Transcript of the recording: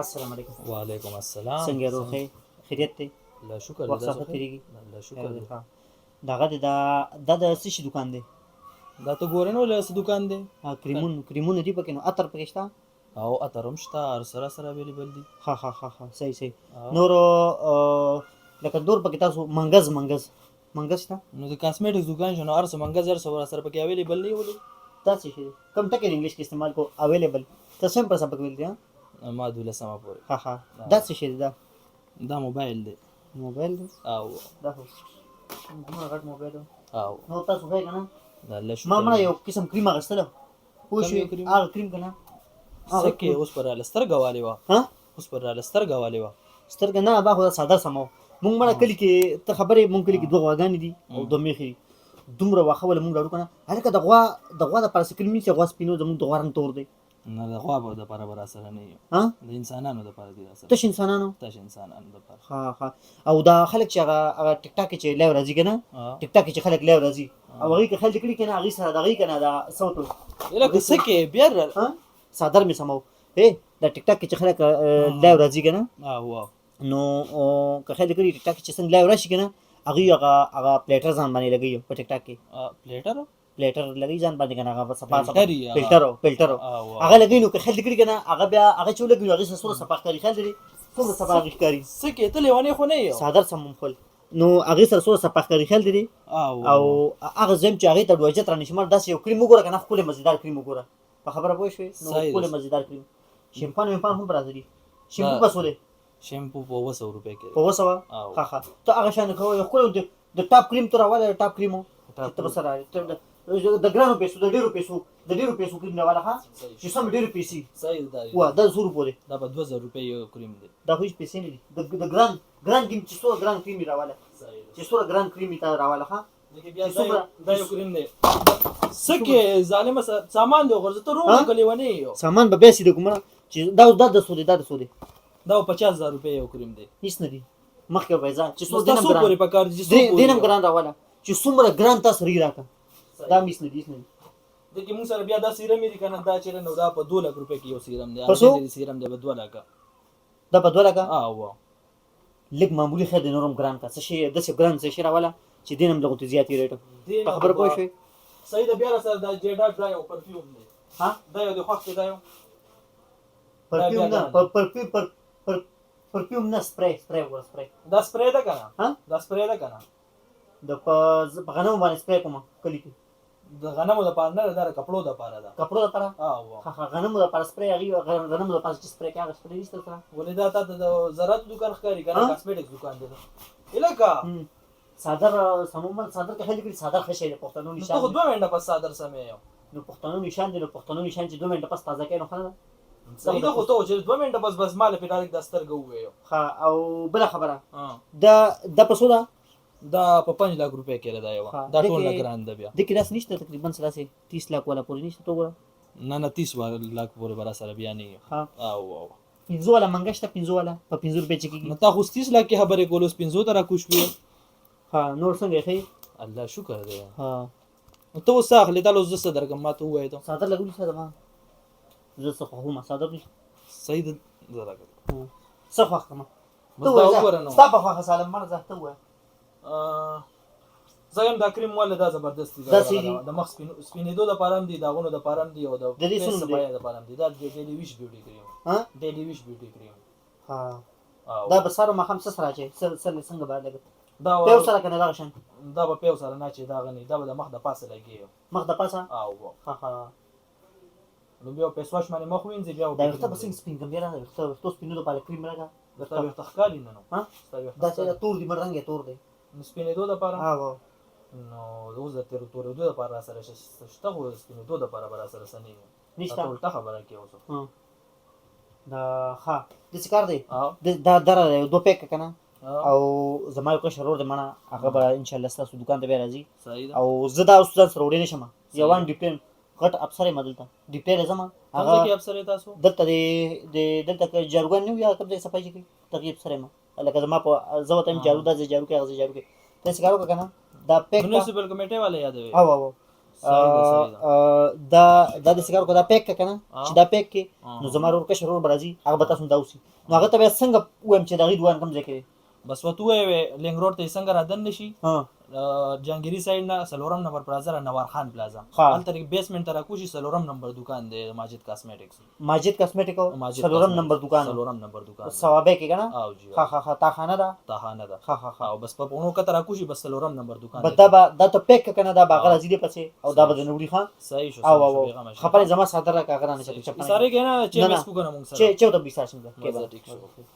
السلام علیکم. وعلیکم السلام. څنګه روخې خیریت دی؟ الله شکر وخت دی. صفه تیریږي؟ الله شکر دی. دغه دا د څه شي دکان دی؟ دا ته ګورې نو له څه دکان دی؟ کریمونه دي پکې، نو عطر پکې شته؟ او عطر هم شته، هر سره اویلیبل دي. ها ها ها ها صحیح. نور لکه نور پکې تاسو منګز شته؟ نو د کاسمیټکس دکان شنو، هر څه منګز هر څه سره پکې اویلیبل دی. ولې دا څه شي کم ټکی انګلیش کې استعمال کو اویلیبل تاسو هم پر سبق ویل دي؟ ما دوله سما پورې. ها دا څه شي دی؟ دا موبایل دی. موبایل دی؟ او دا هو کومه غټ موبایل او نو تاسو خو کنه دا الله شکر. ما یو قسم کریم اغستله پوه شو هغه کریم کنه سکه اوس پر لستر غوالي وا. ها اوس پر لستر غوالي وا سترګ نه با خو ساده سمو مونږ مړه کلی کې ته خبرې مونږ کلی کې دوه غواګانې دي او دوه میخي دومره واخه ول مونږ لرو کنه هلکه د غوا د پارس کریم چې غوا سپینو زموږ د غوارن تور دی نه د غوا به د برابر سره نه یو. ها د انسانانو د پاره دي سره. تش انسانانو د پاره. ها او دا خلک چې هغه ټیک ټاک چې لایو راځي کنه ټیک ټاک چې خلک لایو راځي او هغه کې خلک کړي کنه هغه سره دغه کنه دا صوت الکه سکه بیر ها صادر می سمو دا ټیک ټاک چې خلک لایو راځي کنه واو نو که خلک کړي ټیک ټاک چې څنګه لایو راشي کنه هغه پلیټر ځان باندې لګي په ټیک ټاک کې پلیټر لګي ځان باندې کنه هغه صفا فلټر هغه لګي نو که خلک کړي کنه هغه بیا هغه چې لګي هغه سره صفا کوي خلک څومره صفا کوي سکه ته لیوانه خو نه یو صادر سمم خپل نو هغه سره څو صفا کوي خلک دي او هغه زم چې هغه ته دوجه تر نشمار داسې یو کریم وګوره کنه خپل مزیدار کریم وګوره په خبره پوه شوې نو خپل مزیدار کریم شیمپان هم برازري شیمپو بسوله شیمپو په 200 روپے کې په 200 ها ته هغه شان خو یو خپل د ټاپ کریم تر والا ټاپ کریمو ته سره د ګرانو پیسو د ډیرو پیسو کریم نه والا ها چې سم ډیرو پیسې صحیح دی وا د 100 روپے دا په 200 روپے یو کریم دی دا هیڅ پیسې نه دي د ګران کریم چې څو ګران کریم راواله چې څو ګران کریم تا راواله ها دا یو کریم دی سکه ظالم سامان دی غرض ته روغ کلیونه یو سامان به بیسي د کومه چې دا د سودی دا 50000 روپے یو کریم دی هیڅ نه دي مخکې وایځه چې څو دینم ګران پورې پکار دي دینم ګران راواله چې څومره ګران تاسو ری راکا دا میس نه دي د کې موږ سره بیا دا سیرم دی کنه دا چې نو دا په 2 لک روپے کې یو سیرم دی هغه سیرم دی په 2 لک دا په 2 لک او لګ معمولی خیر د نورم ګران کا څه شي د څه ګران څه شي راواله چې دینم لغه زیاتی ریټ په خبر پوه شئ صحیح د بیا سره د جیډا ډرای او پرفیوم دی ها دا یو د خوښ دی دا یو پرفیوم نه سپری دا سپری ده کنه ها دا سپری ده کنه د په غنمو باندې سپری کوم کلی کې د غنمو د پاره نه د کپړو د پاره ده کپړو د پاره ها غنمو د پاره سپری هغه غنمو د پاره چې سپری کې هغه سپری نشته سره ولې دا ته د زراعت دکان ښکاری کنه کاسمیټکس دکان دی الکه صادر سمومن صادر کې خلک صادر خشه د پښتنو نشان ته 2 منټه پس صادر سمې یو نو پښتنو نشان دی نو پښتنو نشان چې 2 منټه پس تازه کین خو صحیح ده خو ته چې 2 منټه بس مال په ډایرکټ دستر غوې ها او بل خبره د پسو دا په 5 لک روپے کې دا یو دا ټول لګران دی بیا د کې داس نشته تقریبا سره 30 لک ولا پورې نشته تو نه 30 لک پورې برا سره بیا نه ها او 15 ولا منګشته 15 ولا په 15 روپے چکیږي نو تا خو 30 لک کې خبرې کولوس 15 تر کوش وی ها نور څنګه خې الله شکر دی ها نو ته وساخ لیدل اوس زسه درګم ما ته وای ته صادر لګول څه ده زه څه خو ما صادر نشته صحیح ده زرا کړ څه خو کما ته وګورنه ستا په خوا سالم مر زه ته وای زایم دا کریم ول دا زبردست دی د مخ سپینېدو د پارم دی داغونو د پارم دی او د دې صفای د پارم دی دا ډیلی ویش بیوټي کریم ها ډیلی ویش بیوټي کریم ها دا بسارو مخم سره راځي څنګه باندې دا په سره کنه راغشن دا په سره نه چې دا غني دا د مخ د پاسه لګي مخ د پاسه او ها نو بیا په سواش باندې مخ وینځي بیا دا وخت بس سپین کوم بیا نه وخت سپینو د پاره کریم راګه دا ته وخت ښکاری نه نو ها دا چې تور دی مرنګ تور دی سپینېدو د پاره ها نو روز د تیرو د پاره سره شته خو سپینېدو د پاره بر سره سني نشته ټول خبره کې اوسه دا ها د څه کار دی دا دره دو پیک کنه او زما یو شرور د منه هغه به ان شاء الله ستاسو دکان ته به راځي او زدا استاد سره وړي نشم یوان ډیپټین غټ افسر مدلته ډیپټین زما هغه کې افسر تاسو دلته د دلته جارګون نو یا کوم ځای صفای کی تغیب سره ما لکه زما په زوته جارو د جارو کې هغه جارو کې تاسو کارو کنه دا پیک میونسپل کمیټه والے یاد وي او دا د سیګار کو دا پیک کنه چې دا پیک کې نو زما ورور کشر ورور برازي هغه به تاسو داوسی نو هغه ته بیا څنګه وایم چې دغه دوان کوم ځای کې بس وته وې لینګ روډ ته څنګه را دن نشي جهانگیری سایډ نه سلورم نمبر پلازا نوار خان پلازا ان طریق بیسمنت را کوشي سلورم نمبر دکان دی ماجد کاسمیټکس سلورم نمبر دکان ثوابه کې کنه او جی ها تا خانه ده او بس په اونو کتر کوشي بس سلورم نمبر دکان دا ته پیک کنه دا باغ راځي دی پسې او دا به نوړي خان صحیح شو او خپل زما ساتره کاغذ نه شي ساره کې نه چې مس کو کنه مونږ سره چې 14 20 کې ټیک شو